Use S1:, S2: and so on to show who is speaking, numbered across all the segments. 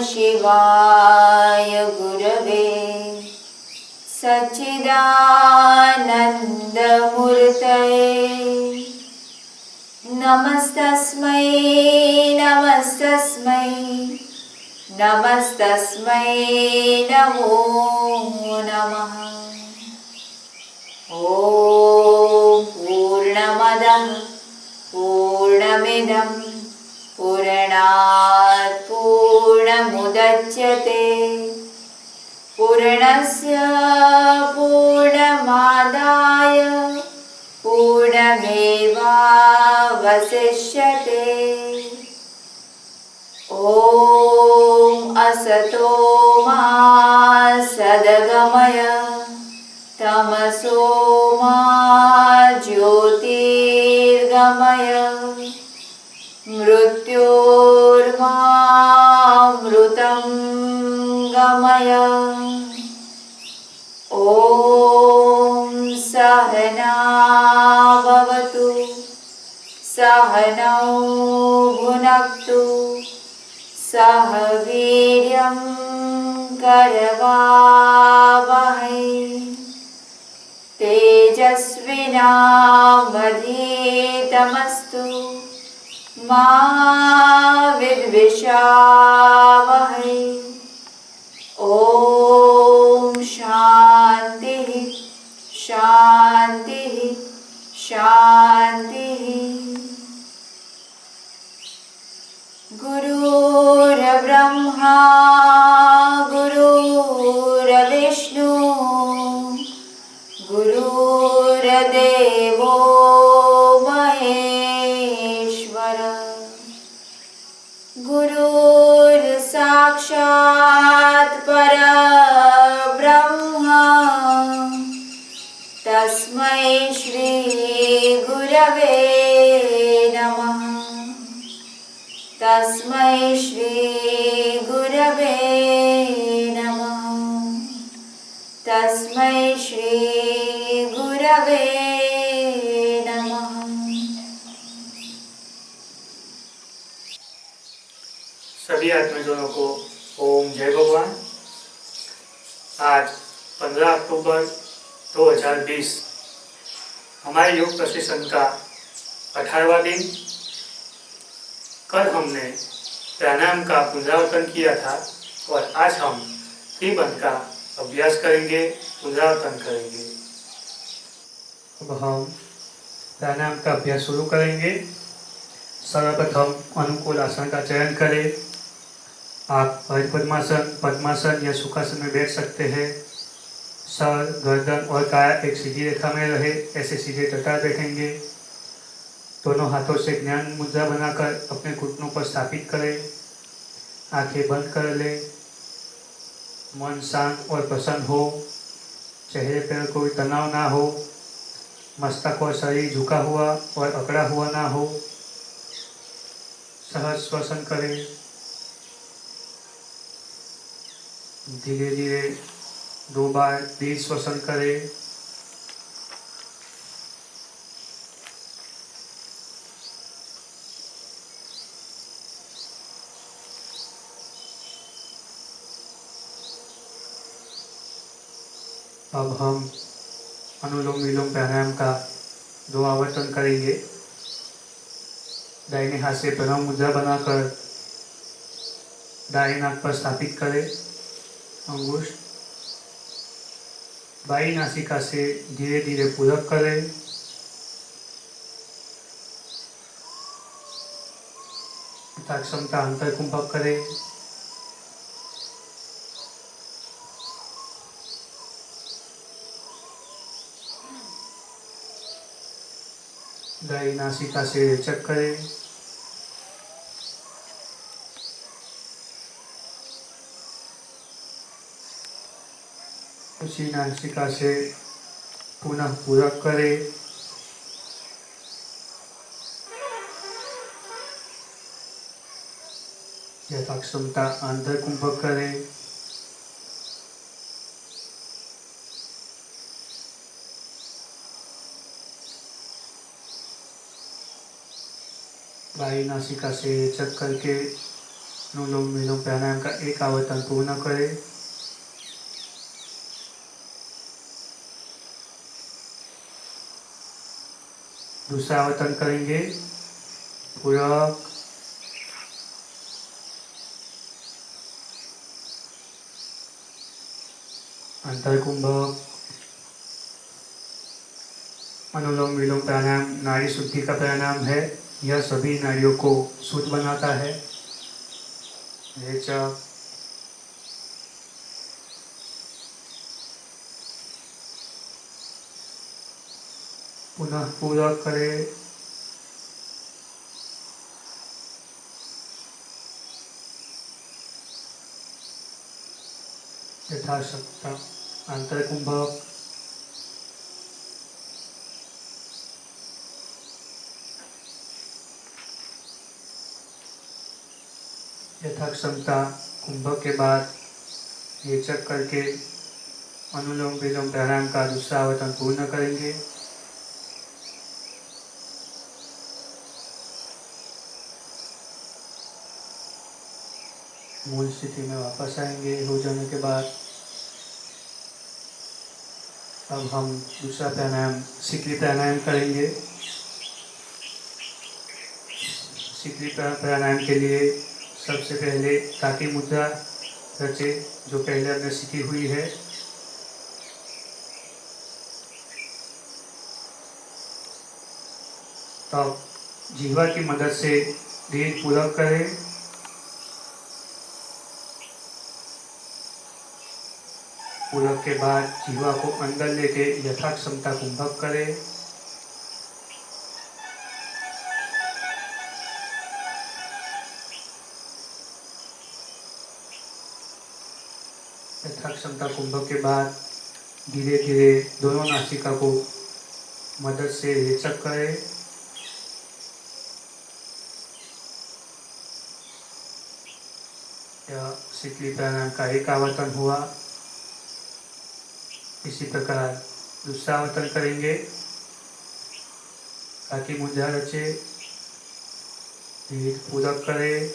S1: शिवाय गुरवे सच्चिदानन्दमूर्तये नमस्तस्मै नमस्तस्मै नमस्तस्मै नमो नमः। ॐ पूर्णमदः पूर्णमिदं पूर्णात् पूर्णमुदच्यते पूर्णस्य पूर्णमादाय पूर्णमेवावशिष्यते। ॐ असतो मा सद्गमय तमसो मा ज्योतिर्गमय मृत्योर्मामृतं गमय। ॐ सहना भवतु सहनौ भुनक्तु सह वीर्यं करवावहै तेजस्विनावधीतमस्तु मा विद्विषावहै। ॐ शान्तिः शान्तिः शान्तिः। गुरुर्ब्रह्मा गुरुर्विष्णु गुरुर्देवो महेश्वर गुरुर्साक्षात् परब्रह्म तस्मै श्री गुरवे नमः तस्मै श्री गुरवे नमः तस्मै श्री गुरवे नमः।
S2: सभी आत्मजनों को ओम जय भगवान। आज 15 अक्टूबर 2020 हमारे योग प्रशिक्षण का 18वां दिन। कल हमने प्राणायाम का पुनरावर्तन किया था और आज हम त्रिबंध का अभ्यास करेंगे, पुनरावर्तन करेंगे। अब हम प्राणायाम का अभ्यास शुरू करेंगे। सर्वप्रथम अनुकूल आसन का चयन करें। आप पद्मासन, पद्मासन या सुखासन में बैठ सकते हैं। सर, गर्दन और काया एक सीधी रेखा में रहे, ऐसे सीधे कतार बैठेंगे। दोनों हाथों से ज्ञान मुद्रा बनाकर अपने घुटनों पर स्थापित करें। आंखें बंद कर लें। मन शांत और प्रसन्न हो। चेहरे पर कोई तनाव ना हो। मस्तक और शरीर झुका हुआ और अकड़ा हुआ ना हो। सहज श्वसन करें। धीरे धीरे 2 बार दीर्घ श्वसन करें। अब हम अनुलोम विलोम प्राणायाम का 2 आवर्तन करेंगे। दाहिने हाथ से प्रणव मुद्रा बनाकर दाहिने नाक पर स्थापित करें अंगुष्ठ। बाई नासिका से धीरे धीरे पूरक करें। यथाक्षमता अंतर कुंभक करें। दाई नासिका से रेचक करें। उसी नासिका से पुनः पूरक करें। यथाक्षमता अंतर कुंभक करें। बाई नासिका से रेचक करके अनुलोम विलोम प्राणायाम का एक आवर्तन पूर्ण करें। दूसरा आवर्तन करेंगे। पूरक, अंतर कुंभक। अनुलोम विलोम प्राणायाम नाड़ी शुद्धि का प्राणायाम है। यह सभी नाड़ियों को शुद्ध बनाता है। रेचक, पुनः पूरक करें। यथाशक्ति अंतर कुंभक। यथाक्षमता कुंभक के बाद रेचक करके अनुलोम विलोम प्राणायाम का दूसरा आवर्तन पूर्ण करेंगे। मूल स्थिति में वापस आएंगे हो जाने के बाद। अब हम दूसरा प्राणायाम सिकली प्राणायाम करेंगे। सिकली प्राणायाम के लिए सबसे पहले काकी मुद्रा रचे, जो पहले हमने सीखी हुई है। तब जीवा की मदद से दीर्घ पूरक करें। पूरक के बाद जीवा को अंदर लेके यथाक्षमता कुंभक करें। यथाक्षमता कुंभक के बाद धीरे धीरे दोनों नासिका को मदद से रेचक करें। यह सिकली प्राणायाम का एक आवर्तन हुआ। इसी प्रकार दूसरा आवर्तन करेंगे। काकी मुद्रा रचे, दीर्घ पूरक करें।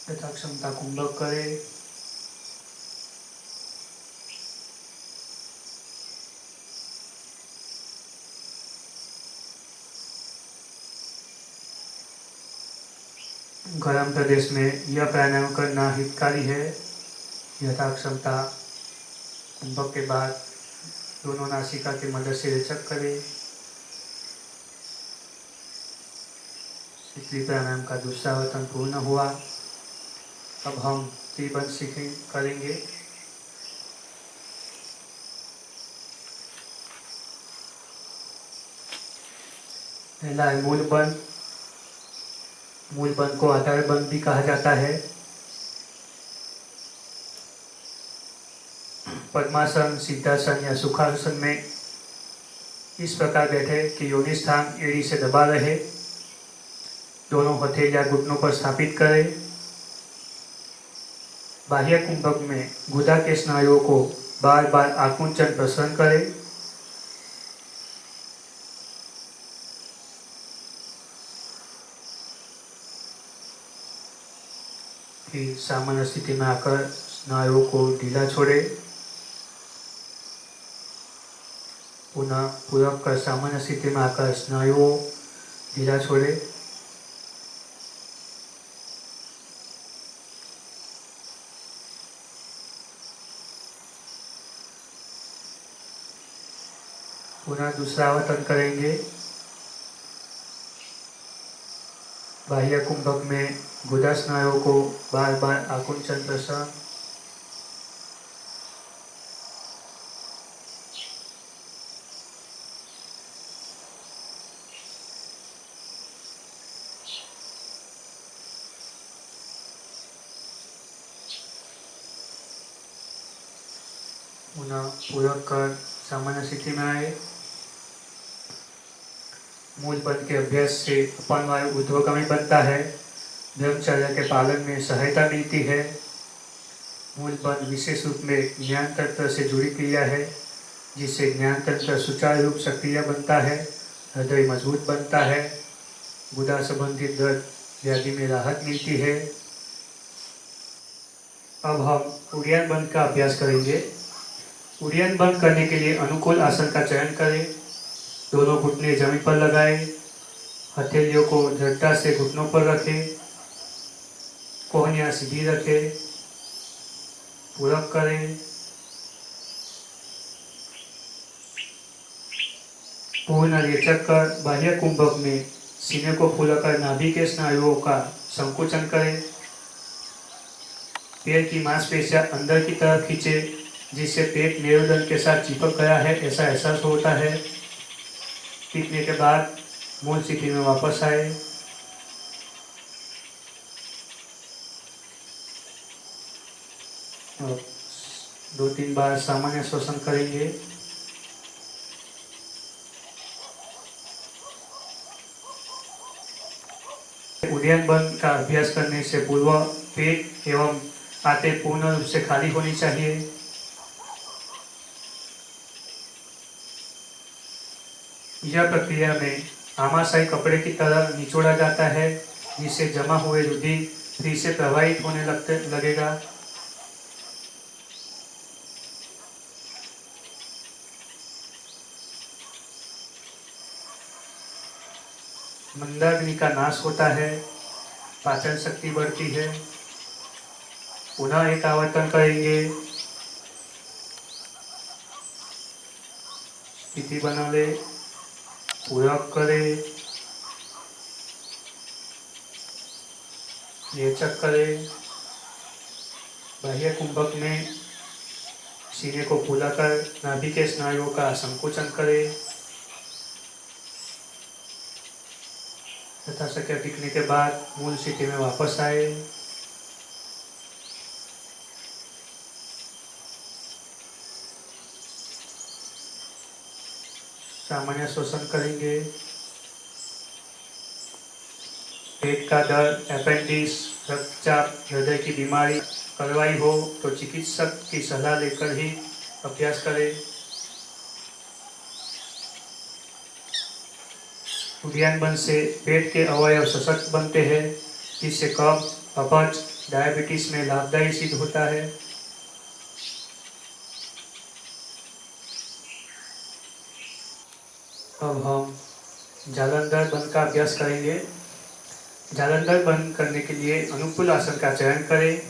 S2: यथाक्षमता कुंभक करें। गर्म प्रदेश में यह प्राणायाम करना हितकारी है। यथाक्षमता कुंभक के बाद दोनों नासिका की मदद से रेचक करें। सिकली प्राणायाम का दूसरा आवर्तन पूर्ण हुआ। अब हम त्रिबंध करेंगे। पहला है मूल बंध। मूल बंध को आधार बंध भी कहा जाता है। पद्मासन, सिद्धासन या सुखासन में इस प्रकार बैठे कि योनि स्थान एड़ी से दबा रहे। दोनों हथेलियां घुटनों पर स्थापित करें। बाह्य कुंभक में गुदा के स्नायुओं को बार बार आकुंचन प्रसरण करें। फिर सामान्य स्थिति में आकर स्नायुओं को ढीला छोड़े। पुनः पूरक कर सामान्य स्थिति में आकर स्नायुओं ढीला छोड़े। पुनः दूसरा आवर्तन करेंगे। बाह्य कुंभक में गुदा स्नायुओं को बार बार आकुंचन प्रसरण। पुनः पूरक कर सामान्य स्थिति में आए। मूल पद के अभ्यास से अपान वायु ऊर्ध्वगामी बनता है। ब्रह्मचर्य के पालन में सहायता मिलती है। मूल पद विशेष रूप में ज्ञान तंत्र से जुड़ी क्रिया है, जिससे ज्ञान तंत्र सुचारू रूप सक्रिय बनता है, हृदय मजबूत बनता है, गुदा संबंधित दर्द व्याधि में राहत मिलती है। अब हम उड़ियान बंद का अभ्यास करेंगे। उड़ियान बंद करने के लिए अनुकूल आसन का चयन करें। दोनों घुटने जमीन पर लगाएं। हथेलियों को दृढ़ता से घुटनों पर रखें। कोहनियाँ सीधी रखें। पूरक करें। पूर्ण रेचक कर बाह्य कुंभक में सीने को फूलाकर नाभि के स्नायुओं का संकुचन करें। पैर की मांसपेशियां अंदर की तरफ खींचे, जिससे पेट मेरुदंड के साथ चिपक गया है ऐसा एहसास होता है। टिकने के बाद मूल स्थिति में वापस आए। और 2-3 बार सामान्य श्वसन करेंगे। उड़ियान बंद का अभ्यास करने से पूर्व पेट एवं आंतें पूर्ण रूप से खाली होनी चाहिए। यह प्रक्रिया में आमाशय कपड़े की तरह निचोड़ा जाता है, जिससे जमा हुए रुधिर फिर से प्रवाहित होने लगेगा। मंदाग्नि का नाश होता है, पाचन शक्ति बढ़ती है। पुनः एक आवर्तन करेंगे। स्थिति बना ले, पूरक करें, रेचक करें। बाह्य कुंभक में सीने को फूलाकर नाभि के स्नायुओं का संकुचन करें। तथा शक्य टिकने के बाद मूल स्थिति में वापस आए। सामान्य श्वसन करेंगे। पेट का दर्द, अपेंडिक्स, रक्तचाप, हृदय की बीमारी करवाई हो तो चिकित्सक की सलाह लेकर ही अभ्यास करें। उड़ियान बंद से पेट के अवयव सशक्त बनते हैं, जिससे कफ, अपच, डायबिटीज में लाभदायी सिद्ध होता है। अब हम जालंधर बंद का अभ्यास करेंगे। जालंधर बंद करने के लिए अनुकूल आसन का चयन करें।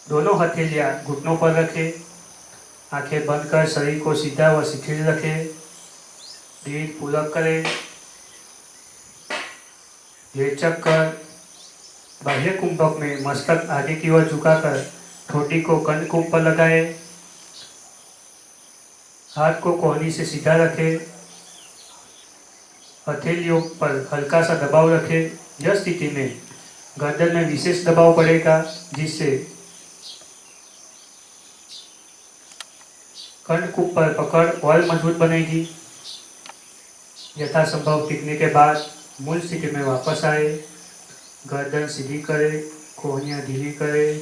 S2: दोनों हथेलियां घुटनों पर रखें। आंखें बंद कर शरीर को सीधा व शिथिल रखें। दीर्घ पूरक करें। रेचक कर बाह्य कुंभक में मस्तक आगे की ओर झुकाकर ठोड़ी को कंठ कुंभ पर लगाएं। हाथ को कोहनी से सीधा रखें। हथेलियों पर हल्का सा दबाव रखें। यह स्थिति में गर्दन में विशेष दबाव पड़ेगा, जिससे कंठ कुंभ पर पकड़ और मजबूत बनेगी। यथासंभव टिकने के बाद मूल स्थिति में वापस आए। गर्दन सीधी करें, कोहनियां ढीली करें।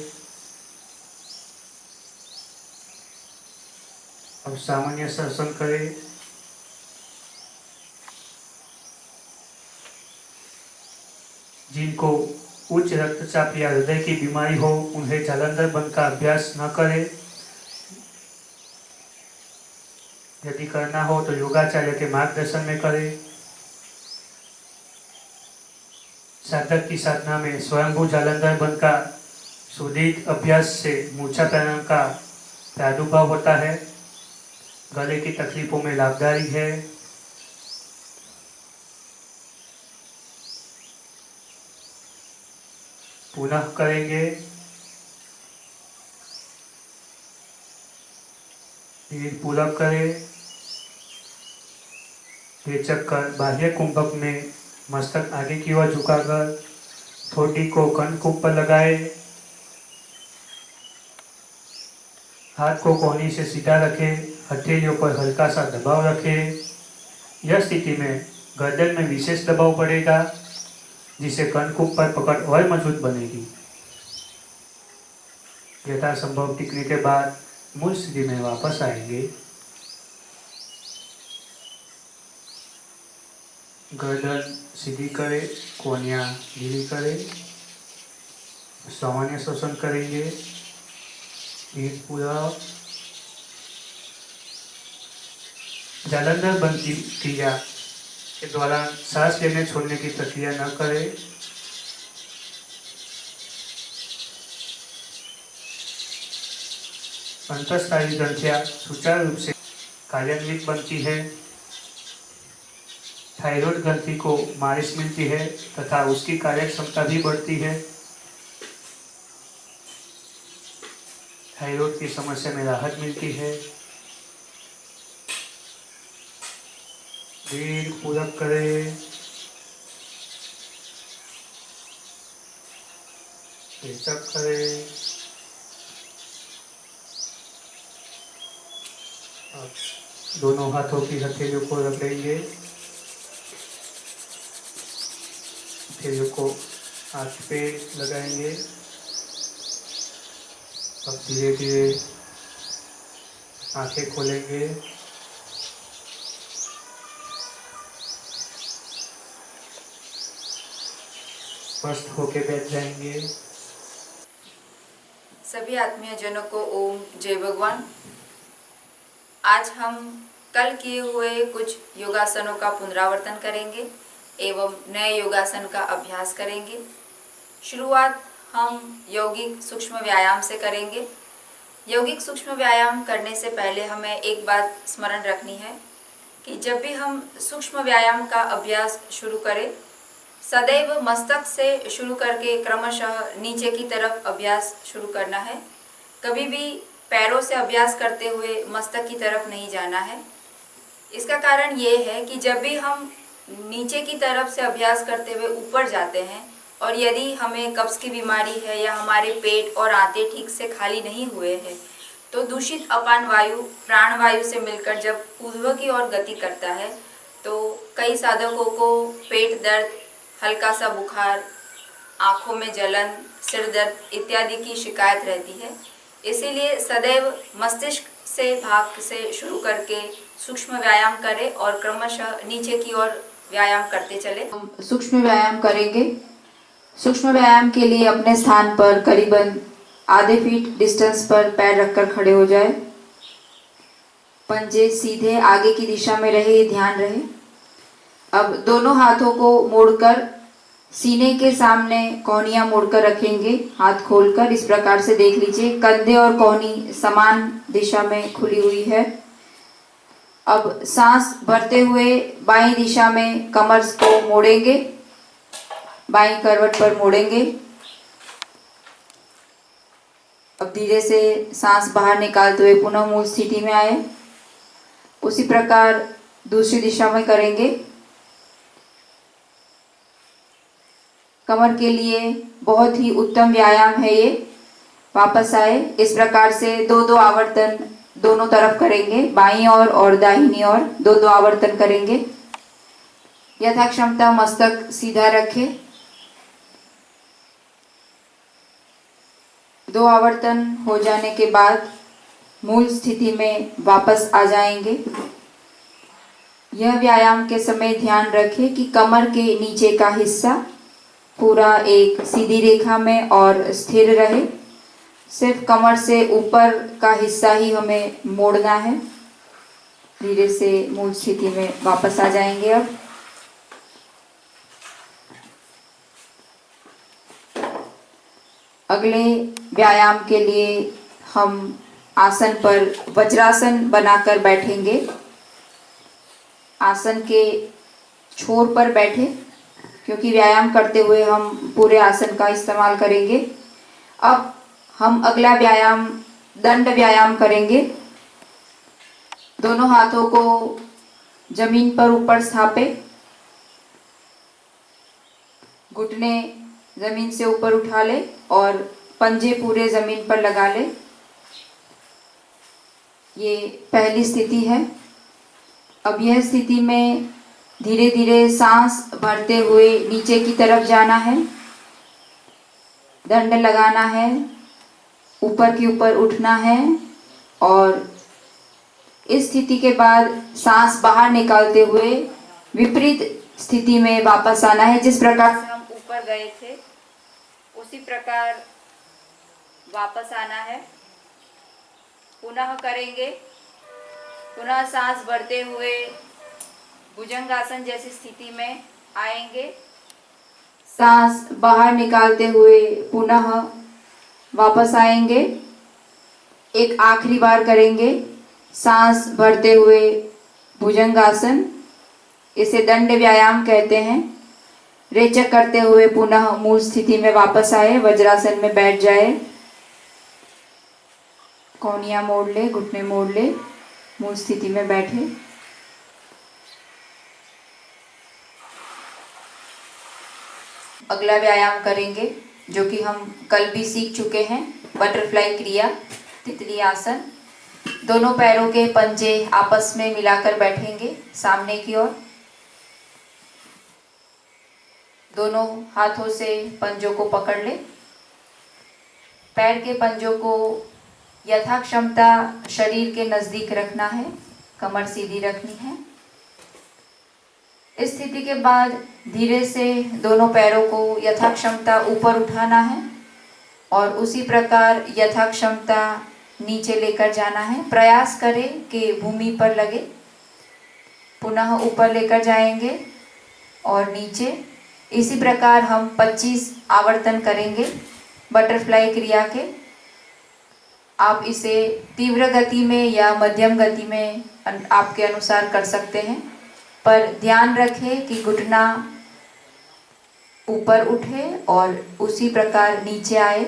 S2: अब सामान्य श्वसन करें। जिनको उच्च रक्तचाप या हृदय की बीमारी हो, उन्हें जालंधर बंद का अभ्यास न करें। यदि करना हो तो योगाचार्य के मार्गदर्शन में करें। साधक की साधना में स्वयंभू जालंधर बंद का सुदीर्घ अभ्यास से मूर्छा प्राणायाम का प्रादुर्भाव होता है। गले की तकलीफों में लाभदायक है। पुनः करेंगे। फिर पुलअप करें। फिर चक्कर बाह्य कुंभक में मस्तक आगे की ओर झुकाकर ठोड़ी को कंठकूप पर लगाए। हाथ को कोहनी से सीधा रखें, हथेलियों पर हल्का सा दबाव रखें। यह स्थिति में गर्दन में विशेष दबाव पड़ेगा, जिससे कंठकूप पर पकड़ और मजबूत बनेगी। यथासंभव टिकने के बाद मूल स्थिति में वापस आएंगे। गर्दन सीधी करें, कोहनियाँ ढीली करें, सामान्य श्वसन करेंगे। फिर पूरा जालंधर बंद क्रिया के दौरान सांस लेने छोड़ने की प्रक्रिया न करें। अंतःस्रावी ग्रंथियां सुचारू रूप से कार्यान्वित बनती है। थायराइड ग्रंथि को मालिश मिलती है तथा उसकी कार्य क्षमता भी बढ़ती है। थायराइड की समस्या में राहत मिलती है। फिर पूरक करें। चेक करें। अब दोनों हाथों की हथेलियों को रख लेंगे। हथेलियों को आंख पे लगाएंगे। अब धीरे धीरे आंखें खोलेंगे। स्वस्थ होके बैठ जाएंगे।
S1: सभी आत्मीय जनों को ओम जय भगवान। आज हम कल किए हुए कुछ योगासनों का पुनरावर्तन करेंगे एवं नए योगासन का अभ्यास करेंगे। शुरुआत हम यौगिक सूक्ष्म व्यायाम से करेंगे। यौगिक सूक्ष्म व्यायाम करने से पहले हमें एक बात स्मरण रखनी है कि जब भी हम सूक्ष्म व्यायाम का अभ्यास शुरू करें, सदैव मस्तक से शुरू करके क्रमशः नीचे की तरफ अभ्यास शुरू करना है। कभी भी पैरों से अभ्यास करते हुए मस्तक की तरफ नहीं जाना है। इसका कारण ये है कि जब भी हम नीचे की तरफ से अभ्यास करते हुए ऊपर जाते हैं और यदि हमें कब्ज की बीमारी है या हमारे पेट और आंतें ठीक से खाली नहीं हुए हैं, तो दूषित अपान वायु प्राण वायु से मिलकर जब ऊर्ध्व की ओर गति करता है तो कई साधकों को पेट दर्द, हल्का सा बुखार, आँखों में जलन, सिर दर्द इत्यादि की शिकायत रहती है। इसीलिए सदैव मस्तिष्क से भाग से शुरू करके सूक्ष्म व्यायाम करें और क्रमशः नीचे की ओर व्यायाम करते चले। हम सूक्ष्म व्यायाम करेंगे। सूक्ष्म व्यायाम के लिए अपने स्थान पर करीबन आधे फीट डिस्टेंस पर पैर रखकर खड़े हो जाए। पंजे सीधे आगे की दिशा में रहे, ये ध्यान रहे। अब दोनों हाथों को मोड़कर सीने के सामने कोहनियां मोड़कर रखेंगे, हाथ खोलकर। इस प्रकार से देख लीजिए, कंधे और कोहनी समान दिशा में खुली हुई है। अब सांस भरते हुए बाईं दिशा में कमर को मोड़ेंगे, बाईं करवट पर मोड़ेंगे। अब धीरे से सांस बाहर निकालते हुए पुनः मूल स्थिति में आए। उसी प्रकार दूसरी दिशा में करेंगे। कमर के लिए बहुत ही उत्तम व्यायाम है ये। वापस आए। इस प्रकार से दो आवर्तन दोनों तरफ करेंगे, बाईं ओर और दाहिनी ओर दो आवर्तन करेंगे। यथा क्षमता मस्तक सीधा रखें। 2 आवर्तन हो जाने के बाद मूल स्थिति में वापस आ जाएंगे। यह व्यायाम के समय ध्यान रखें कि कमर के नीचे का हिस्सा पूरा एक सीधी रेखा में और स्थिर रहे। सिर्फ कमर से ऊपर का हिस्सा ही हमें मोड़ना है। धीरे से मूल स्थिति में वापस आ जाएंगे। अब अगले व्यायाम के लिए हम आसन पर वज्रासन बनाकर बैठेंगे। आसन के छोर पर बैठे, क्योंकि व्यायाम करते हुए हम पूरे आसन का इस्तेमाल करेंगे। अब हम अगला व्यायाम दंड व्यायाम करेंगे। दोनों हाथों को जमीन पर ऊपर स्थापित, घुटने जमीन से ऊपर उठा ले और पंजे पूरे जमीन पर लगा ले। ये पहली स्थिति है। अब यह स्थिति में धीरे धीरे सांस भरते हुए नीचे की तरफ जाना है, दंड लगाना है, ऊपर की ऊपर उठना है और इस स्थिति के बाद सांस बाहर निकालते हुए विपरीत स्थिति में वापस आना है। जिस प्रकार से हम ऊपर गए थे उसी प्रकार वापस आना है। पुनः करेंगे। पुनः सांस भरते हुए भुजंगासन जैसी स्थिति में आएंगे। सांस बाहर निकालते हुए पुनः वापस आएंगे। एक आखिरी बार करेंगे। सांस भरते हुए भुजंगासन, इसे दंड व्यायाम कहते हैं। रेचक करते हुए पुनः मूल स्थिति में वापस आए, वज्रासन में बैठ जाए। कौनियां मोड़ ले, घुटने मोड़ ले, मूल स्थिति में बैठे। अगला व्यायाम करेंगे जो कि हम कल भी सीख चुके हैं, बटरफ्लाई क्रिया, तितली आसन। दोनों पैरों के पंजे आपस में मिलाकर बैठेंगे सामने की ओर। दोनों हाथों से पंजों को पकड़ ले। पैर के पंजों को यथाक्षमता शरीर के नजदीक रखना है, कमर सीधी रखनी है। इस स्थिति के बाद धीरे से दोनों पैरों को यथाक्षमता ऊपर उठाना है और उसी प्रकार यथाक्षमता नीचे लेकर जाना है। प्रयास करें कि भूमि पर लगे। पुनः ऊपर लेकर जाएंगे और नीचे। इसी प्रकार हम 25 आवर्तन करेंगे बटरफ्लाई क्रिया के। आप इसे तीव्र गति में या मध्यम गति में आपके अनुसार कर सकते हैं, पर ध्यान रखें कि घुटना ऊपर उठे और उसी प्रकार नीचे आए।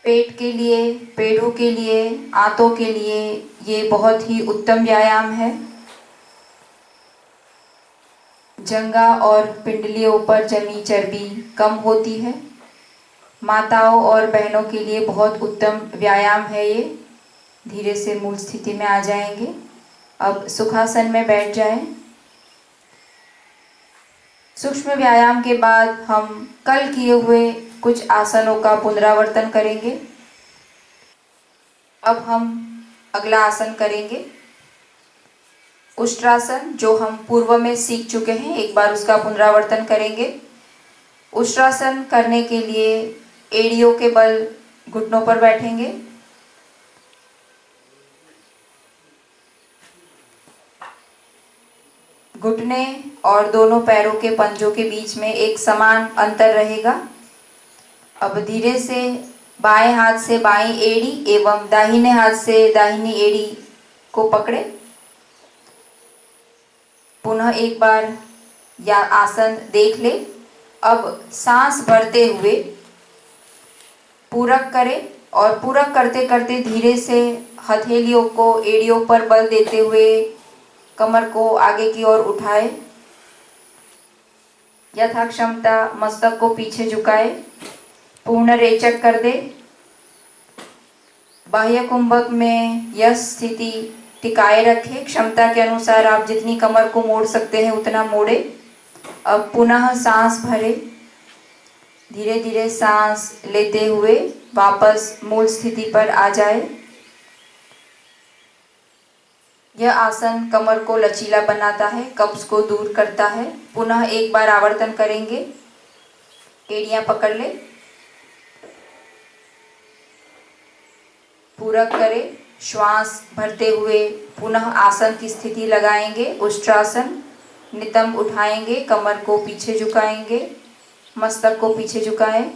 S1: पेट के लिए, पेड़ों के लिए, आंतों के लिए ये बहुत ही उत्तम व्यायाम है। जंघा और पिंडलियों पर जमी चर्बी कम होती है। माताओं और बहनों के लिए बहुत उत्तम व्यायाम है ये। धीरे से मूल स्थिति में आ जाएंगे। अब सुखासन में बैठ जाएं। सूक्ष्म व्यायाम के बाद हम कल किए हुए कुछ आसनों का पुनरावर्तन करेंगे। अब हम अगला आसन करेंगे उष्ट्रासन, जो हम पूर्व में सीख चुके हैं। एक बार उसका पुनरावर्तन करेंगे। उष्ट्रासन करने के लिए एड़ियों के बल घुटनों पर बैठेंगे। घुटने और दोनों पैरों के पंजों के बीच में एक समान अंतर रहेगा। अब धीरे से बाएं हाथ से बाएं एड़ी एवं दाहिने हाथ से दाहिनी एड़ी को पकड़े। पुनः एक बार या आसन देख ले। अब सांस भरते हुए पूरक करें और पूरक करते करते धीरे से हथेलियों को एड़ियों पर बल देते हुए कमर को आगे की ओर उठाए। यथाक्षमता मस्तक को पीछे झुकाए। पूर्ण रेचक कर दे। बाह्य कुंभक में यह स्थिति टिकाए रखें। क्षमता के अनुसार आप जितनी कमर को मोड़ सकते हैं उतना मोड़े। अब पुनः सांस भरे। धीरे धीरे सांस लेते हुए वापस मूल स्थिति पर आ जाए। यह आसन कमर को लचीला बनाता है, कब्ज को दूर करता है। पुनः एक बार आवर्तन करेंगे। एड़ियां पकड़ ले। पूरक करें। श्वास भरते हुए पुनः आसन की स्थिति लगाएंगे। उष्ट्रासन। नितंब उठाएंगे, कमर को पीछे झुकाएंगे। मस्तक को पीछे झुकाएं।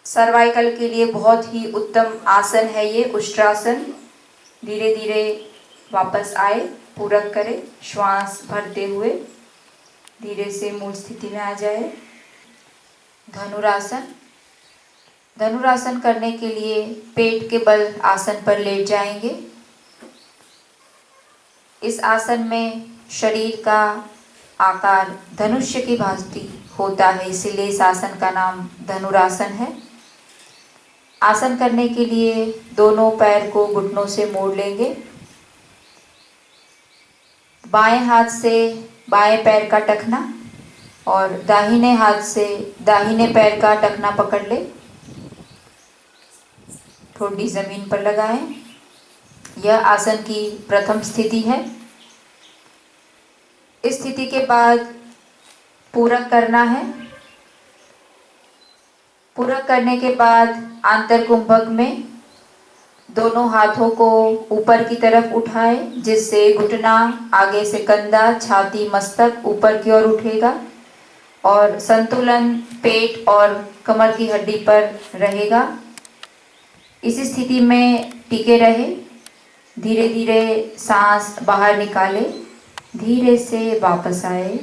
S1: सर्वाइकल के लिए बहुत ही उत्तम आसन है ये उष्ट्रासन। धीरे धीरे वापस आए, पूरक करें, श्वास भरते हुए धीरे से मूल स्थिति में आ जाए। धनुरासन। धनुरासन करने के लिए पेट के बल आसन पर लेट जाएंगे। इस आसन में शरीर का आकार धनुष्य की भांति होता है, इसीलिए इस आसन का नाम धनुरासन है। आसन करने के लिए दोनों पैर को घुटनों से मोड़ लेंगे। बाएं हाथ से बाएं पैर का टखना और दाहिने हाथ से दाहिने पैर का टखना पकड़ ले। ठोडी जमीन पर लगाएं। यह आसन की प्रथम स्थिति है। इस स्थिति के बाद पूरक करना है। पूरक करने के बाद आंतर कुंभक में दोनों हाथों को ऊपर की तरफ उठाएं, जिससे घुटना, आगे से कंधा, छाती, मस्तक ऊपर की ओर उठेगा और संतुलन पेट और कमर की हड्डी पर रहेगा। इस स्थिति में टिके रहे। धीरे धीरे सांस बाहर निकाले, धीरे से वापस आए।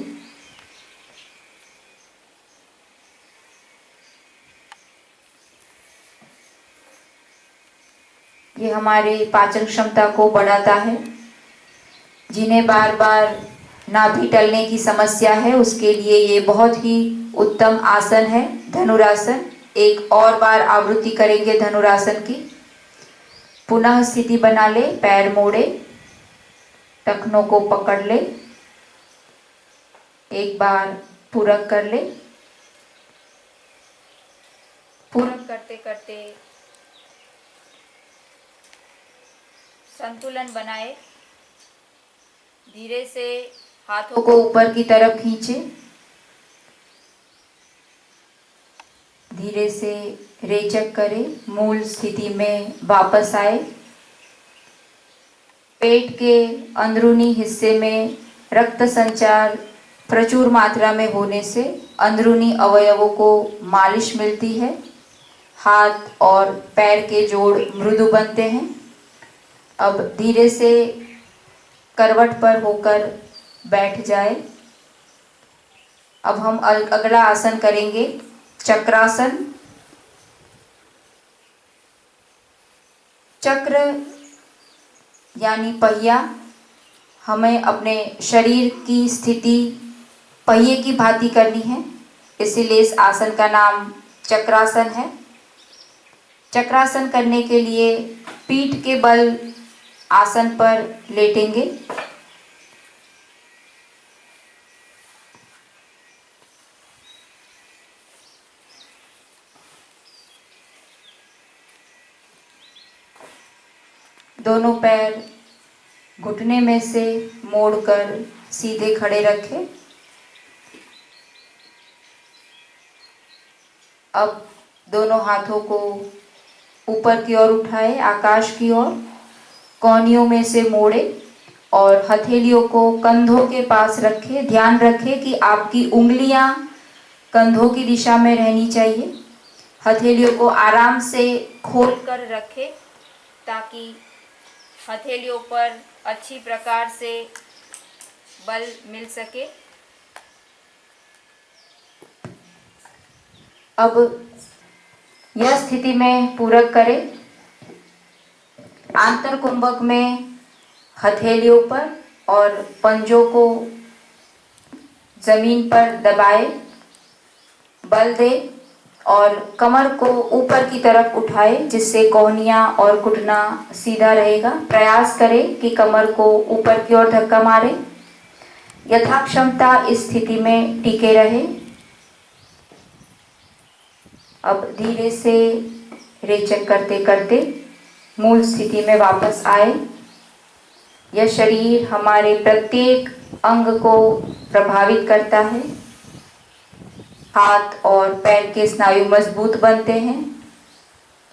S1: ये हमारे पाचन क्षमता को बढ़ाता है। जिन्हें बार बार नाभि टलने की समस्या है, उसके लिए ये बहुत ही उत्तम आसन है, धनुरासन। एक और बार आवृत्ति करेंगे धनुरासन की। पुनः स्थिति बना ले, पैर मोड़े, टखनों को पकड़ ले, एक बार पूरक कर ले। पूरक करते करते संतुलन बनाए। धीरे से हाथों को ऊपर की तरफ खींचे। धीरे से रेचक करें, मूल स्थिति में वापस आए। पेट के अंदरूनी हिस्से में रक्त संचार प्रचुर मात्रा में होने से अंदरूनी अवयवों को मालिश मिलती है। हाथ और पैर के जोड़ मृदु बनते हैं। अब धीरे से करवट पर होकर बैठ जाए। अब हम अगला आसन करेंगे, चक्रासन। चक्र यानी पहिया। हमें अपने शरीर की स्थिति पहिए की भांति करनी है, इसीलिए इस आसन का नाम चक्रासन है। चक्रासन करने के लिए पीठ के बल आसन पर लेटेंगे। दोनों पैर घुटने में से मोड़कर सीधे खड़े रखें। अब दोनों हाथों को ऊपर की ओर उठाए, आकाश की ओर, कोहनियों में से मोड़े और हथेलियों को कंधों के पास रखें। ध्यान रखें कि आपकी उंगलियां कंधों की दिशा में रहनी चाहिए। हथेलियों को आराम से खोल कर रखें ताकि हथेलियों पर अच्छी प्रकार से बल मिल सके। अब यह स्थिति में पूरक करें। आंतर कुंभक में हथेलियों पर और पंजों को जमीन पर दबाए, बल दे और कमर को ऊपर की तरफ उठाए, जिससे कोहनियां और घुटना सीधा रहेगा। प्रयास करें कि कमर को ऊपर की ओर धक्का मारे। यथाक्षमता इस स्थिति में टिके रहे। अब धीरे से रेचक करते करते मूल स्थिति में वापस आए। यह शरीर हमारे प्रत्येक अंग को प्रभावित करता है। हाथ और पैर के स्नायु मजबूत बनते हैं,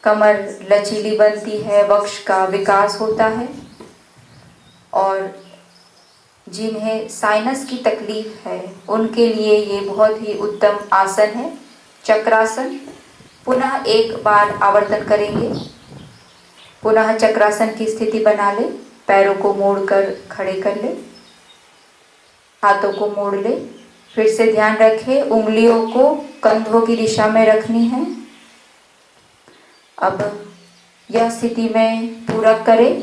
S1: कमर लचीली बनती है, वक्ष का विकास होता है और जिन्हें साइनस की तकलीफ है उनके लिए ये बहुत ही उत्तम आसन है, चक्रासन। पुनः एक बार आवर्तन करेंगे। पुनः चक्रासन की स्थिति बना ले, पैरों को मोड़कर खड़े कर ले, हाथों को मोड़ ले। फिर से ध्यान रखें, उंगलियों को कंधों की दिशा में रखनी है। अब यह स्थिति में पूरक करें।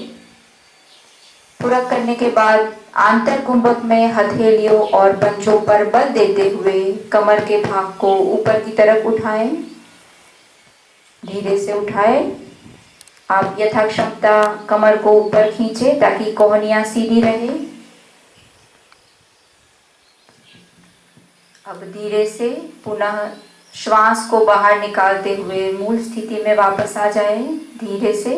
S1: पूरक करने के बाद आंतर कुंभक में हथेलियों और पंजों पर बल देते हुए कमर के भाग को ऊपर की तरफ उठाएं। धीरे से उठाएं। आप यथाक्षमता कमर को ऊपर खींचें ताकि कोहनियां सीधी रहे। अब धीरे से पुनः श्वास को बाहर निकालते हुए मूल स्थिति में वापस आ जाएं। धीरे से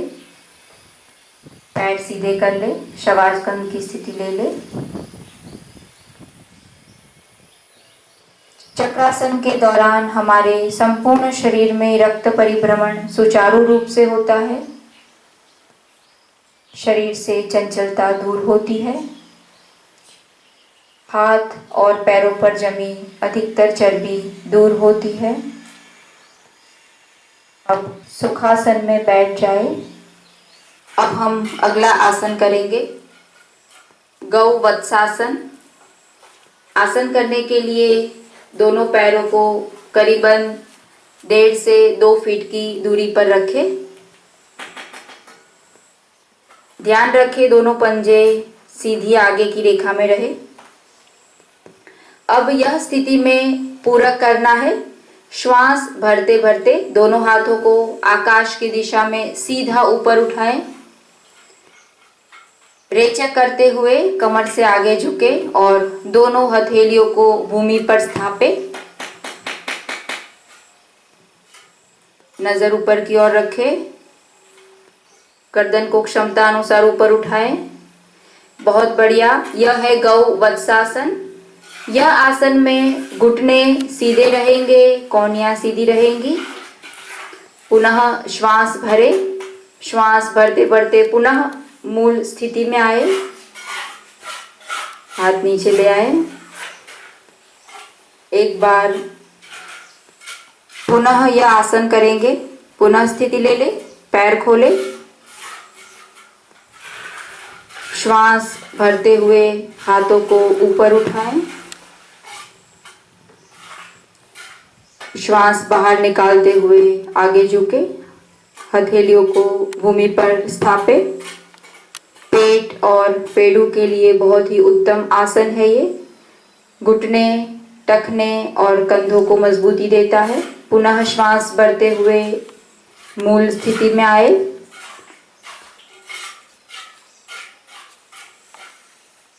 S1: पैर सीधे कर ले, शवासन की स्थिति ले ले। चक्रासन के दौरान हमारे संपूर्ण शरीर में रक्त परिभ्रमण सुचारू रूप से होता है, शरीर से चंचलता दूर होती है, हाथ और पैरों पर जमी अधिकतर चर्बी दूर होती है। अब सुखासन में बैठ जाए। अब हम अगला आसन करेंगे, गौ वत्सासन। आसन करने के लिए दोनों पैरों को करीबन 1.5 से 2 फीट की दूरी पर रखें। ध्यान रखें दोनों पंजे सीधी आगे की रेखा में रहे। अब यह स्थिति में पूरक करना है। श्वास भरते भरते दोनों हाथों को आकाश की दिशा में सीधा ऊपर उठाएं। रेचक करते हुए कमर से आगे झुके और दोनों हथेलियों को भूमि पर स्थापित। नजर ऊपर की ओर रखें। गर्दन को क्षमता अनुसार ऊपर उठाएं। बहुत बढ़िया। यह है गौ वत्सासन। यह आसन में घुटने सीधे रहेंगे, कोहनियां सीधी रहेंगी। पुनः श्वास भरे। श्वास भरते भरते पुनः मूल स्थिति में आए। हाथ नीचे ले आए। एक बार पुनः यह आसन करेंगे। पुनः स्थिति ले ले, पैर खोले। श्वास भरते हुए हाथों को ऊपर उठाएं। श्वास बाहर निकालते हुए आगे झुके, हथेलियों को भूमि पर स्थापित। पेट और पेड़ों के लिए बहुत ही उत्तम आसन है ये। घुटने, टखने और कंधों को मजबूती देता है। पुनः श्वास भरते हुए मूल स्थिति में आए।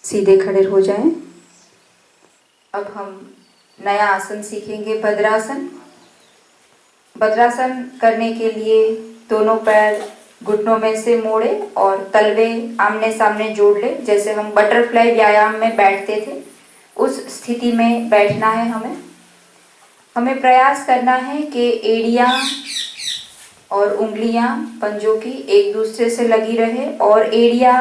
S1: सीधे खड़े हो जाएं। अब हम नया आसन सीखेंगे, भद्रासन। भद्रासन करने के लिए दोनों पैर घुटनों में से मोड़े और तलवे आमने सामने जोड़ ले, जैसे हम बटरफ्लाई व्यायाम में बैठते थे उस स्थिति में बैठना है। हमें प्रयास करना है कि एड़ियां और उंगलियां पंजों की एक दूसरे से लगी रहे और एड़ियां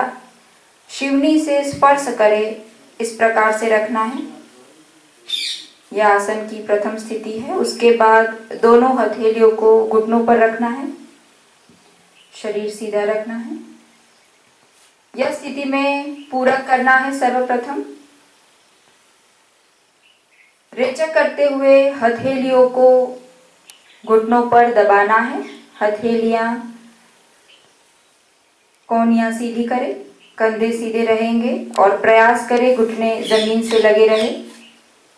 S1: शिवनी से स्पर्श करे, इस प्रकार से रखना है। यह आसन की प्रथम स्थिति है। उसके बाद दोनों हथेलियों को घुटनों पर रखना है, शरीर सीधा रखना है। यह स्थिति में पूरक करना है। सर्वप्रथम रेचक करते हुए हथेलियों को घुटनों पर दबाना है। हथेलियां, कोहनियां सीधी करें, कंधे सीधे रहेंगे और प्रयास करें घुटने जमीन से लगे रहे।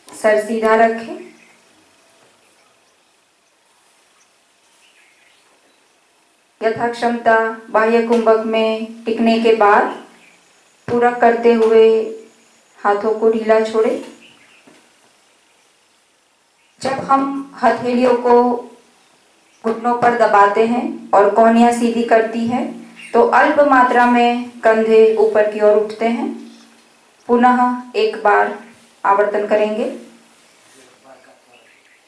S1: सर सीधा रखें। यथाक्षमता बाह्य कुंभक में टिकने के बाद पूरक करते हुए हाथों को ढीला छोड़े। जब हम हथेलियों को घुटनों पर दबाते हैं और कोहनियां सीधी करती है तो अल्प मात्रा में कंधे ऊपर की ओर उठते हैं। पुनः एक बार आवर्तन करेंगे।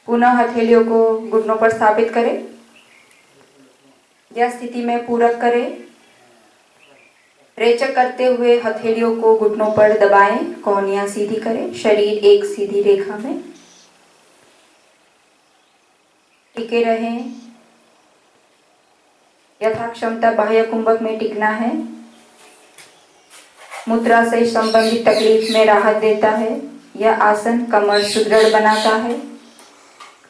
S1: पुनः हथेलियों को घुटनों पर स्थापित करें। यह स्थिति में पूरक करें। रेचक करते हुए हथेलियों को घुटनों पर दबाएं, कोहनियां सीधी करें, शरीर एक सीधी रेखा में टिके रहें। यथाक्षमता बाह्य कुंभक में टिकना है। मुद्रा से संबंधित तकलीफ में राहत देता है। यह आसन कमर सुदृढ़ बनाता है,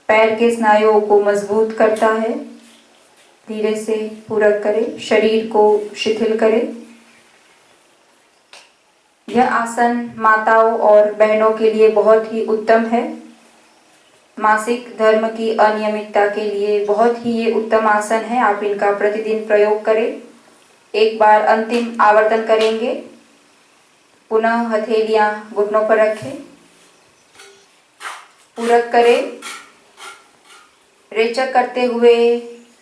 S1: पैर के स्नायुओं को मजबूत करता है। धीरे से पूरक करें, शरीर को शिथिल करें। यह आसन माताओं और बहनों के लिए बहुत ही उत्तम है। मासिक धर्म की अनियमितता के लिए बहुत ही ये उत्तम आसन है। आप इनका प्रतिदिन प्रयोग करें। एक बार अंतिम आवर्तन करेंगे। पुनः हथेलियां घुटनों पर रखें, पूरक करें। रेचक करते हुए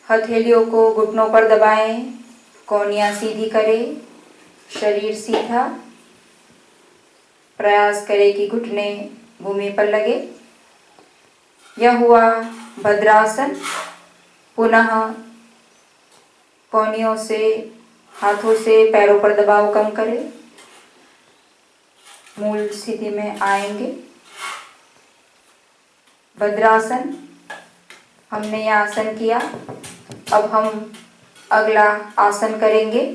S1: हथेलियों को घुटनों पर दबाएं, कोहनियां सीधी करें, शरीर सीधा। प्रयास करें कि घुटने भूमि पर लगे। यह हुआ भद्रासन। पुनः कोहनियों से, हाथों से पैरों पर दबाव कम करें, मूल स्थिति में आएंगे। भद्रासन हमने यह आसन किया। अब हम अगला आसन करेंगे।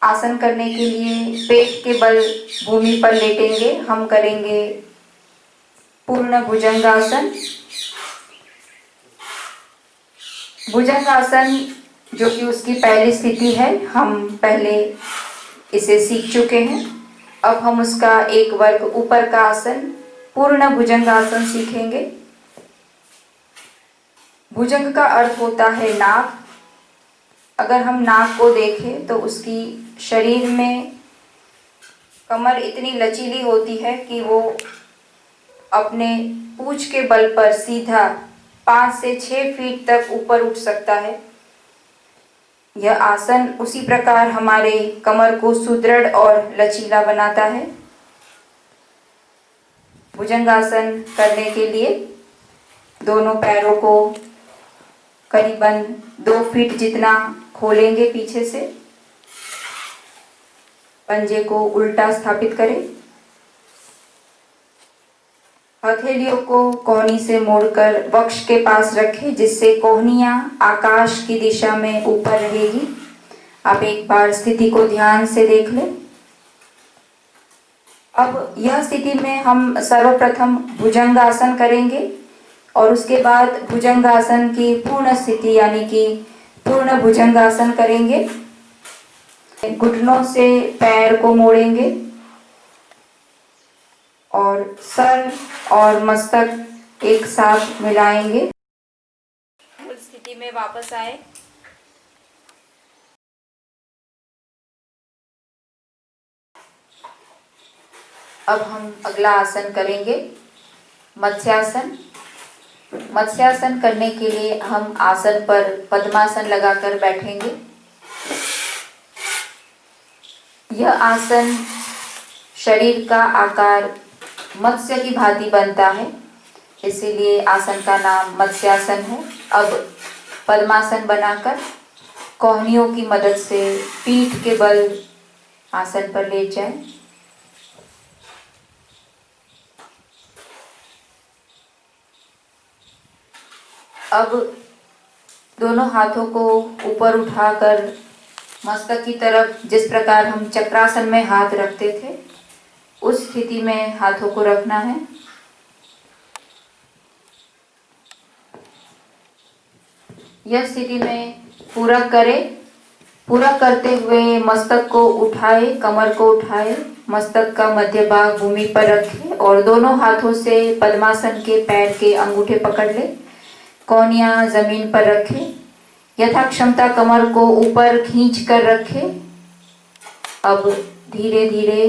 S1: आसन करने के लिए पेट के बल भूमि पर लेटेंगे। हम करेंगे पूर्ण भुजंगासन। भुजंगासन जो कि उसकी पहली स्थिति है, हम पहले इसे सीख चुके हैं। अब हम उसका एक वर्ग ऊपर का आसन पूर्ण भुजंगासन सीखेंगे। भुजंग का अर्थ होता है नाक। अगर हम नाक को देखें तो उसकी शरीर में कमर इतनी लचीली होती है कि वो अपने पूंछ के बल पर सीधा 5 से 6 फीट तक ऊपर उठ सकता है। यह आसन उसी प्रकार हमारे कमर को सुदृढ़ और लचीला बनाता है। भुजंगासन करने के लिए दोनों पैरों को करीबन 2 फीट जितना खोलेंगे पीछे से। पंजे को उल्टा स्थापित करें। हथेलियों को कोहनी से मोड़कर वक्ष के पास रखें, जिससे कोहनियां आकाश की दिशा में ऊपर रहेगी। आप एक बार स्थिति को ध्यान से देख लें। अब यह स्थिति में हम सर्वप्रथम भुजंगासन करेंगे और उसके बाद भुजंगासन की पूर्ण स्थिति यानी कि पूर्ण भुजंगासन करेंगे। घुटनों से पैर को मोड़ेंगे और सर और मस्तक एक साथ मिलाएंगे। मूल स्थिति में वापस आए। अब हम अगला आसन करेंगे मत्स्यासन। मत्स्यासन करने के लिए हम आसन पर पद्मासन लगाकर बैठेंगे। यह आसन शरीर का आकार मत्स्य की भांति बनता है, इसीलिए आसन का नाम मत्स्यासन है। अब पद्मासन बनाकर कोहनियों की मदद से पीठ के बल आसन पर लेट जाएं। अब दोनों हाथों को ऊपर उठाकर मस्तक की तरफ, जिस प्रकार हम चक्रासन में हाथ रखते थे, उस स्थिति में हाथों को रखना है। यह स्थिति में पूरक करें। पूरक करते हुए मस्तक को उठाए, कमर को उठाए, मस्तक का मध्य भाग भूमि पर रखें और दोनों हाथों से पद्मासन के पैर के अंगूठे पकड़ लें। कोहनियां जमीन पर रखें। यथाक्षमता कमर को ऊपर खींच कर रखें। अब धीरे धीरे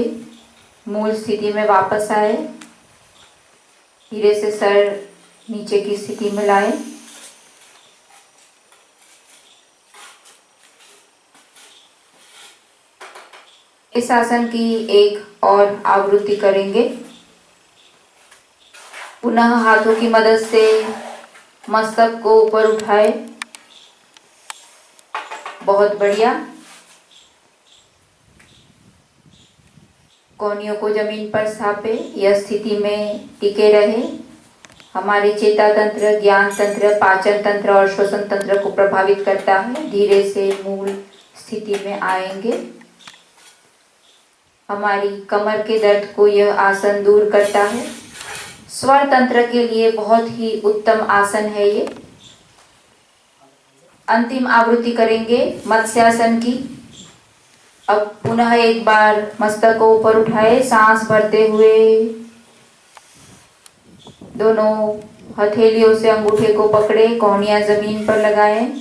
S1: मूल स्थिति में वापस आए। धीरे से सर नीचे की स्थिति में लाएं। इस आसन की एक और आवृत्ति करेंगे। पुनः हाथों की मदद से मस्तक को ऊपर उठाए। बहुत बढ़िया। कोहनियों को जमीन पर स्थापे, यह स्थिति में टिके रहे। हमारे चेता तंत्र, ज्ञान तंत्र, पाचन तंत्र और श्वसन तंत्र को प्रभावित करता है। धीरे से मूल स्थिति में आएंगे। हमारी कमर के दर्द को यह आसन दूर करता है। स्वर तंत्र के लिए बहुत ही उत्तम आसन है ये। अंतिम आवृत्ति करेंगे मत्स्यासन की। अब पुनः एक बार मस्तक को ऊपर उठाए, सांस भरते हुए दोनों हथेलियों से अंगूठे को पकड़े, कोहनियां जमीन पर लगाएं।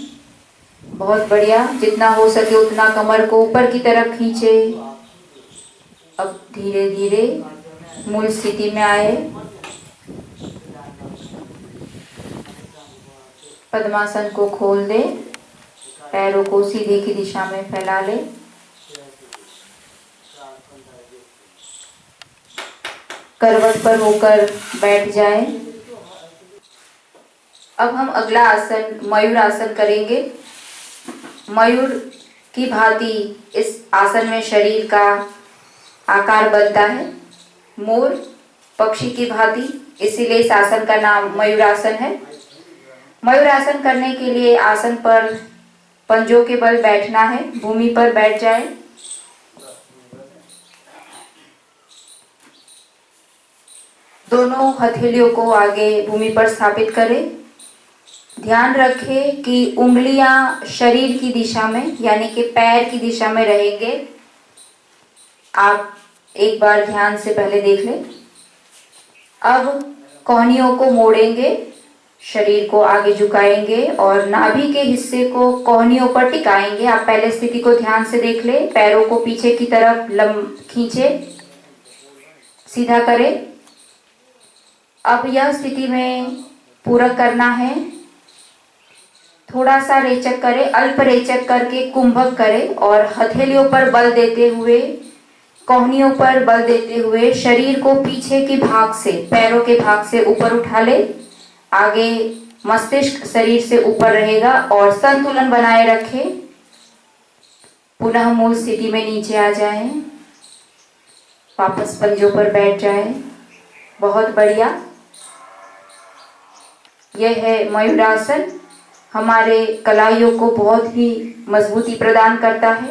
S1: बहुत बढ़िया। जितना हो सके उतना कमर को ऊपर की तरफ खींचे। अब धीरे धीरे मूल स्थिति में आए। पद्मासन को खोल दे, पैरों को सीधे की दिशा में फैला ले। करवट पर होकर बैठ जाए। अब हम अगला आसन मयूर आसन करेंगे। मयूर की भांति इस आसन में शरीर का आकार बनता है। मोर पक्षी की भांति, इसीलिए इस आसन का नाम मयूरासन है। मयूरासन करने के लिए आसन पर पंजों के बल बैठना है। भूमि पर बैठ जाए। दोनों हथेलियों को आगे भूमि पर स्थापित करें। ध्यान रखें कि उंगलियां शरीर की दिशा में यानी कि पैर की दिशा में रहेंगे। आप एक बार ध्यान से पहले देख लें। अब कोहनियों को मोड़ेंगे, शरीर को आगे झुकाएंगे और नाभि के हिस्से को कोहनियों पर टिकाएंगे। आप पहले स्थिति को ध्यान से देख लें। पैरों को पीछे की तरफ खींचे, सीधा करें। अब यह स्थिति में पूरक करना है। थोड़ा सा रेचक करें, अल्प रेचक करके कुंभक करें और हथेलियों पर बल देते हुए, कोहनियों पर बल देते हुए शरीर को पीछे के भाग से, पैरों के भाग से ऊपर उठा ले। आगे मस्तिष्क शरीर से ऊपर रहेगा और संतुलन बनाए रखें। पुनः मूल स्थिति में नीचे आ जाएं। वापस पंजों पर बैठ जाएं। बहुत बढ़िया। यह है मयूरासन। हमारे कलाइयों को बहुत ही मजबूती प्रदान करता है।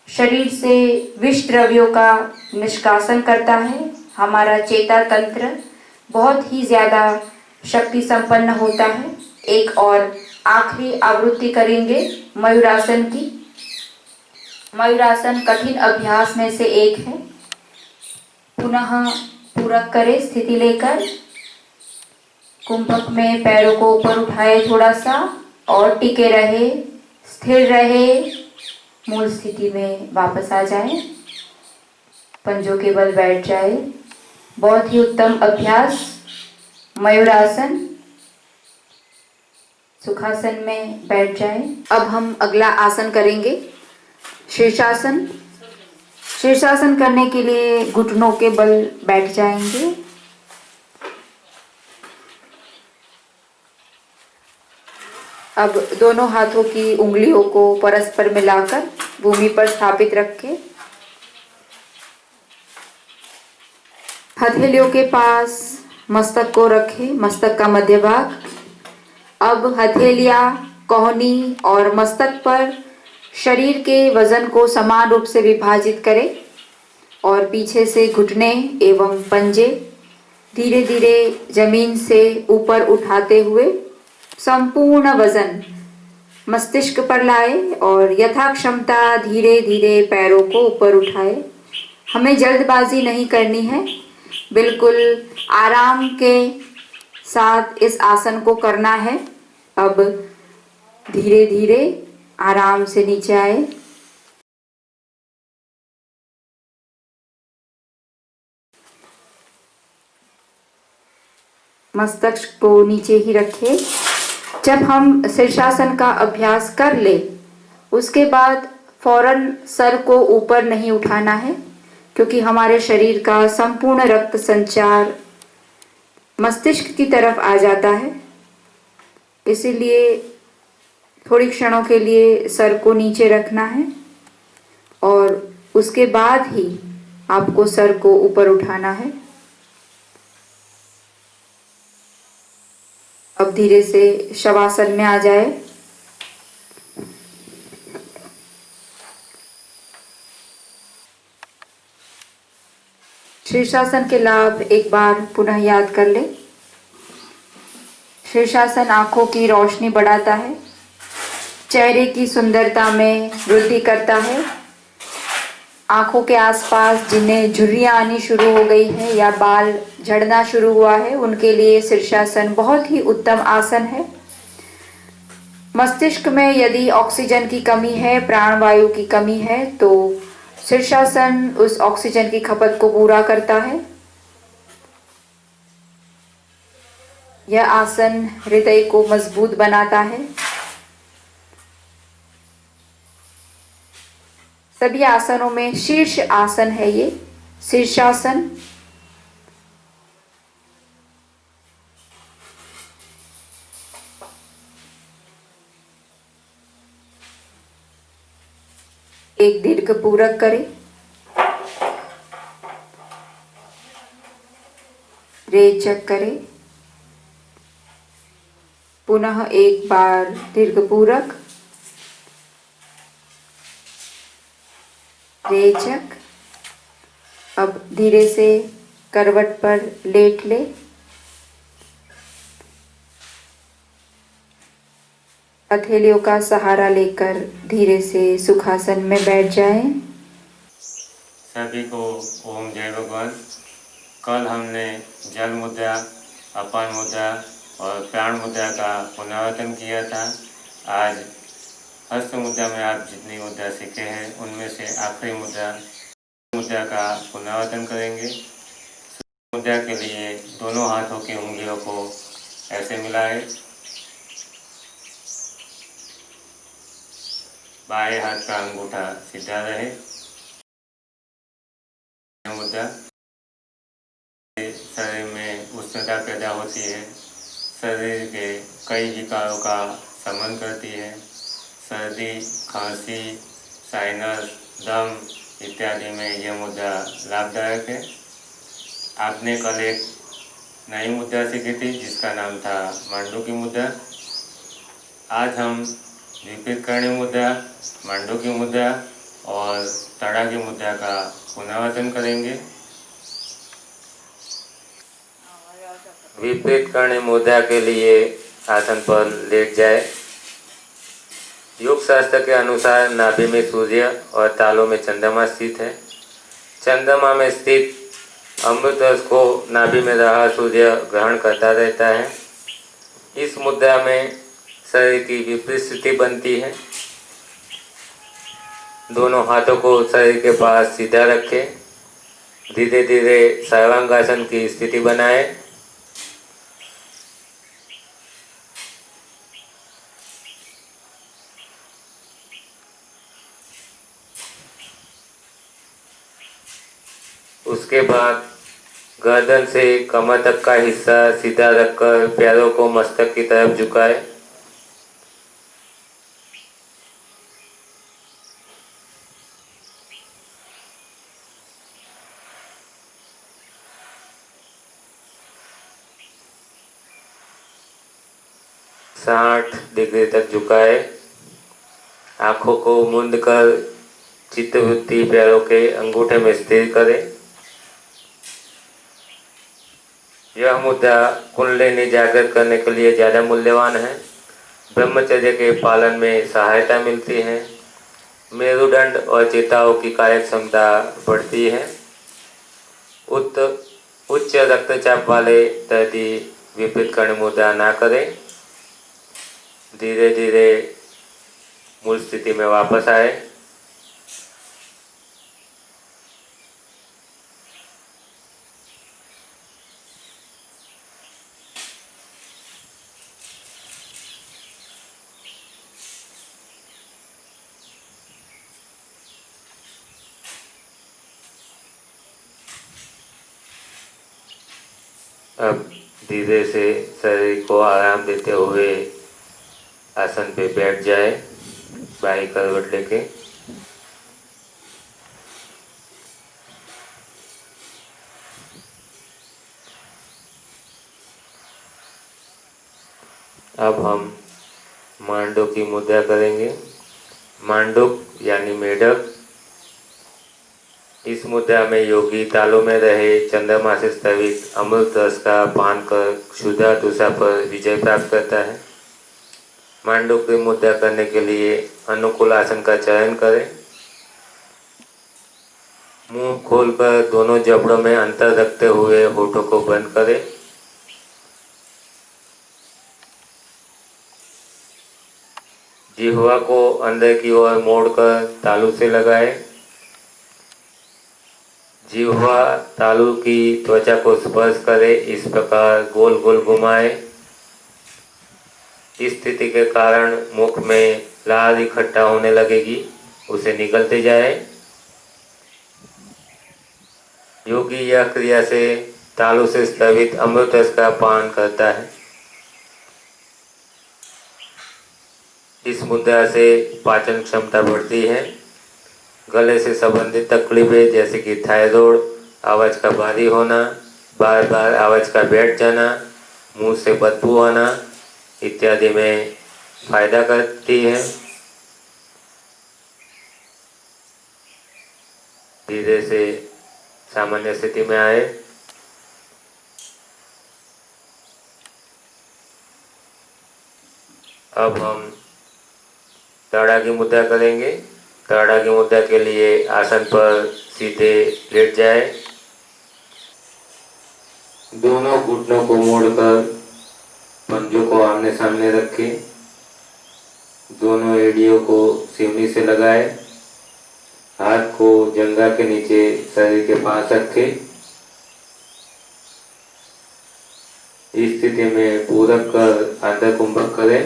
S1: शरीर से विष द्रव्यों का निष्कासन करता है। हमारा चेता तंत्र बहुत ही ज्यादा शक्ति संपन्न होता है। एक और आखिरी आवृत्ति करेंगे मयूरासन की। मयूरासन कठिन अभ्यास में से एक है। पुनः पूरक करें स्थिति लेकर। कुंभक में पैरों को ऊपर उठाए थोड़ा सा और टिके रहे, स्थिर रहे। मूल स्थिति में वापस आ जाए। पंजों के बल बैठ जाए। बहुत ही उत्तम अभ्यास मयूरासन। सुखासन में बैठ जाए। अब हम अगला आसन करेंगे शीर्षासन। शीर्षासन करने के लिए घुटनों के बल बैठ जाएंगे। अब दोनों हाथों की उंगलियों को परस्पर मिलाकर भूमि पर स्थापित रखें। हथेलियों के पास मस्तक को रखें, मस्तक का मध्य भाग। अब हथेलियां, कोहनी और मस्तक पर शरीर के वजन को समान रूप से विभाजित करें और पीछे से घुटने एवं पंजे धीरे धीरे जमीन से ऊपर उठाते हुए संपूर्ण वजन मस्तिष्क पर लाए और यथाक्षमता धीरे धीरे पैरों को ऊपर उठाए। हमें जल्दबाजी नहीं करनी है, बिल्कुल आराम के साथ इस आसन को करना है। अब धीरे धीरे आराम से नीचे आए। मस्तिष्क को नीचे ही रखें। जब हम शीर्षासन का अभ्यास कर ले उसके बाद फौरन सर को ऊपर नहीं उठाना है, क्योंकि हमारे शरीर का संपूर्ण रक्त संचार मस्तिष्क की तरफ आ जाता है। इसीलिए थोड़ी क्षणों के लिए सर को नीचे रखना है और उसके बाद ही आपको सर को ऊपर उठाना है। अब धीरे से शवासन में आ जाए। शीर्षासन के लाभ एक बार पुनः याद कर ले। शीर्षासन आंखों की रोशनी बढ़ाता है, चेहरे की सुंदरता में वृद्धि करता है। आंखों के आसपास जिन्हें झुर्रियां आनी शुरू हो गई है या बाल झड़ना शुरू हुआ है, उनके लिए शीर्षासन बहुत ही उत्तम आसन है। मस्तिष्क में यदि ऑक्सीजन की कमी है, प्राणवायु की कमी है, तो शीर्षासन उस ऑक्सीजन की खपत को पूरा करता है। यह आसन हृदय को मजबूत बनाता है। सभी आसनों में शीर्ष आसन है ये शीर्षासन। एक दीर्घ पूरक करें, रेचक करें, पुनः एक बार दीर्घ पूरक, रेचक। अब धीरे से करवट पर लेट ले। हथेलियों का सहारा लेकर धीरे से सुखासन में बैठ जाएं।
S3: सभी को ओम जय भगवान। कल हमने जल मुद्रा, अपान मुद्रा और प्राण मुद्रा का पुनरावर्तन किया था। आज हस्त मुद्रा में आप जितनी मुद्रा सीखे हैं उनमें से आखिरी मुद्रा का पुनरावर्तन करेंगे। मुद्रा के लिए दोनों हाथों की उंगलियों को ऐसे मिलाएं। बाएं हाथ का अंगूठा सीधा रहे। मुद्रा शरीर में उष्णता पैदा होती है, शरीर के कई विकारों का शमन करती है। सर्दी, खांसी, साइनस, दम इत्यादि में यह मुद्रा लाभदायक है। आपने कल एक नई मुद्रा सीखी थी जिसका नाम था मांडू की मुद्रा। आज हम विपरीत करणी मुद्रा, मांडू की मुद्रा और तड़ा की मुद्रा का पुनरावर्तन करेंगे। विपरीत करणी मुद्रा के लिए आसन पर लेट जाए। योग शास्त्र के अनुसार नाभि में सूर्य और तालू में चंद्रमा स्थित है। चंद्रमा में स्थित अमृत रस को नाभि में रहा सूर्य ग्रहण करता रहता है। इस मुद्रा में शरीर की विपरीत स्थिति बनती है। दोनों हाथों को शरीर के पास सीधा रखें। धीरे धीरे सर्वांगासन की स्थिति बनाएं। उसके बाद गर्दन से कमर तक का हिस्सा सीधा रखकर पैरों को मस्तक की तरफ झुकाएं। साठ डिग्री तक झुकाए। आंखों को मूंद कर चित्तवृत्ति पैरों के अंगूठे में स्थिर करें। यह मुद्रा कुंडलिनी जागृत करने के लिए ज़्यादा मूल्यवान है। ब्रह्मचर्य के पालन में सहायता मिलती है। मेरुदंड और चेताओं की कार्य क्षमता बढ़ती है। उच्च रक्तचाप वाले दर्दी विपरीत करणी मुद्रा ना करें। धीरे धीरे मूल स्थिति में वापस आए। अब धीरे से शरीर को आराम देते हुए आसन पे बैठ जाए, बाई करवट लेके। अब हम मांडू की मुद्रा करेंगे। मांडुक यानी मेढक। इस मुद्रा में योगी तालु में रहे चंद्रमा से स्तवित अमृत रस का पान कर क्षुधा पर विजय प्राप्त करता है। मांडुक की मुद्रा करने के लिए अनुकूल आसन का चयन करें। मुंह खोलकर दोनों जबड़ों में अंतर रखते हुए होठों को बंद करें। जिह्वा को अंदर की ओर मोड़कर तालू से लगाएं। जिह्वा तालू की त्वचा को स्पर्श करे, इस प्रकार गोल गोल घुमाएं। इस स्थिति के कारण मुख में लार इकट्ठा होने लगेगी, उसे निकलते जाए। योगी यह क्रिया से तालू से स्रवित अमृत रस का पान करता है। इस मुद्रा से पाचन क्षमता बढ़ती है। गले से संबंधित तकलीफें जैसे कि थायराइड, आवाज़ का भारी होना, बार बार आवाज़ का बैठ जाना, मुंह से बदबू आना इत्यादि में फायदा करती है। धीरे से सामान्य स्थिति में आए। अब हम ताड़ा की मुद्रा करेंगे। ताड़ा की मुद्रा के लिए आसन पर सीधे लेट जाए। दोनों घुटनों को मोड़कर पंजों को आमने सामने रखें। दोनों एड़ियों को सिवनी से लगाए। हाथ को जंघा के नीचे शरीर के पास रखें। इस स्थिति में पूरक कर आंतर कुंभक करें।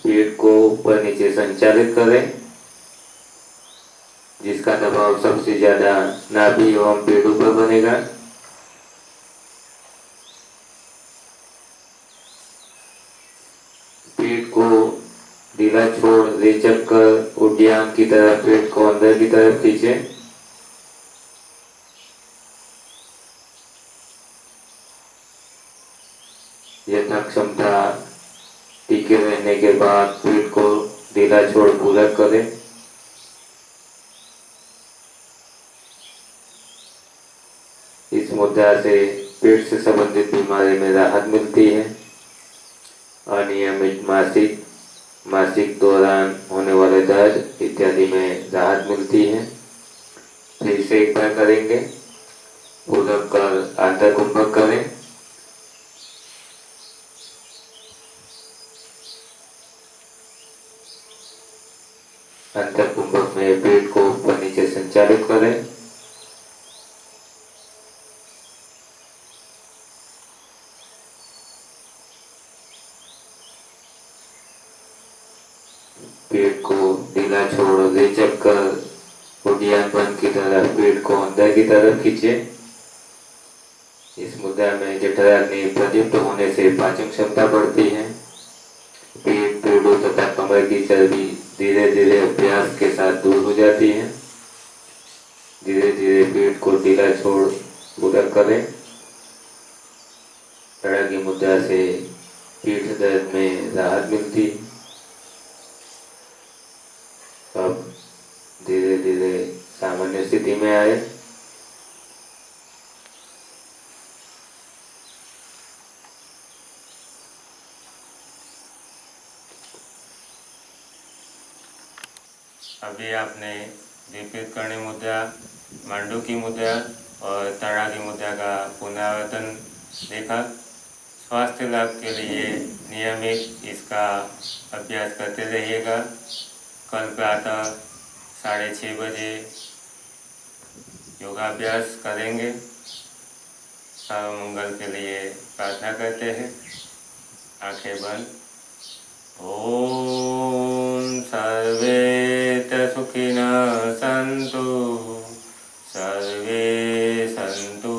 S3: पेट को ऊपर नीचे संचालित करें, जिसका दबाव सबसे ज्यादा नाभि एवं पेट ऊपर बनेगा। पेट को ढीला छोड़ रेचक कर उड्डयन की तरह पेट को अंदर की तरफ खींचे। यथा क्षमता टिके रहने के बाद पेट को ढीला छोड़ पूरक करें। इस मुद्रा से पेट से संबंधित बीमारी में राहत मिलती है। अनियमित मासिक दौरान होने वाले दर्द इत्यादि में राहत मिलती है। फिर से एक बार करेंगे। पूरक कर आंतर कुंभक करें। अंतर कुंभक में पेट को ऊपर नीचे संचालित करें। पेट को ढीला छोड़ रेचक कर उड्डयन बंद की तरह पेट को अंदर की तरफ खींचे। इस मुद्रा में जठराग्नि प्रदीप्त होने से पाचन क्षमता बढ़ती है। पेट, पेड़ों तथा कमर की चर्बी धीरे धीरे अभ्यास के साथ दूर हो जाती है। धीरे धीरे पेट को ढीला छोड़ पूरक करें। ताड़ा की मुद्रा से पीठ दर्द में राहत मिलती है। अब धीरे धीरे सामान्य स्थिति में आए। अभी आपने विपरीत करणी मुद्रा, मांडू की मुद्रा और ताड़ा की मुद्रा का पुनरावर्तन देखा। स्वास्थ्य लाभ के लिए नियमित इसका अभ्यास करते रहिएगा। कल प्रातः 6:30 बजे योगाभ्यास करेंगे। सर्वमंगल के लिए प्रार्थना करते हैं। आंखें बंद। ओम सर्वे सुखिनः सन्तु, सर्वे सन्तु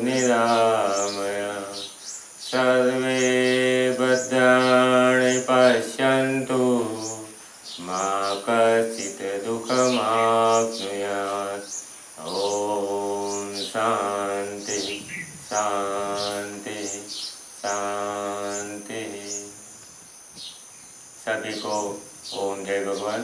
S3: निरामया, सर्वे भद्राणि पश्यन्तु, मा कश्चित् दुःखमाप्नुयात्। ओम शांति शांति शांति। सभी को ओम जय भगवान।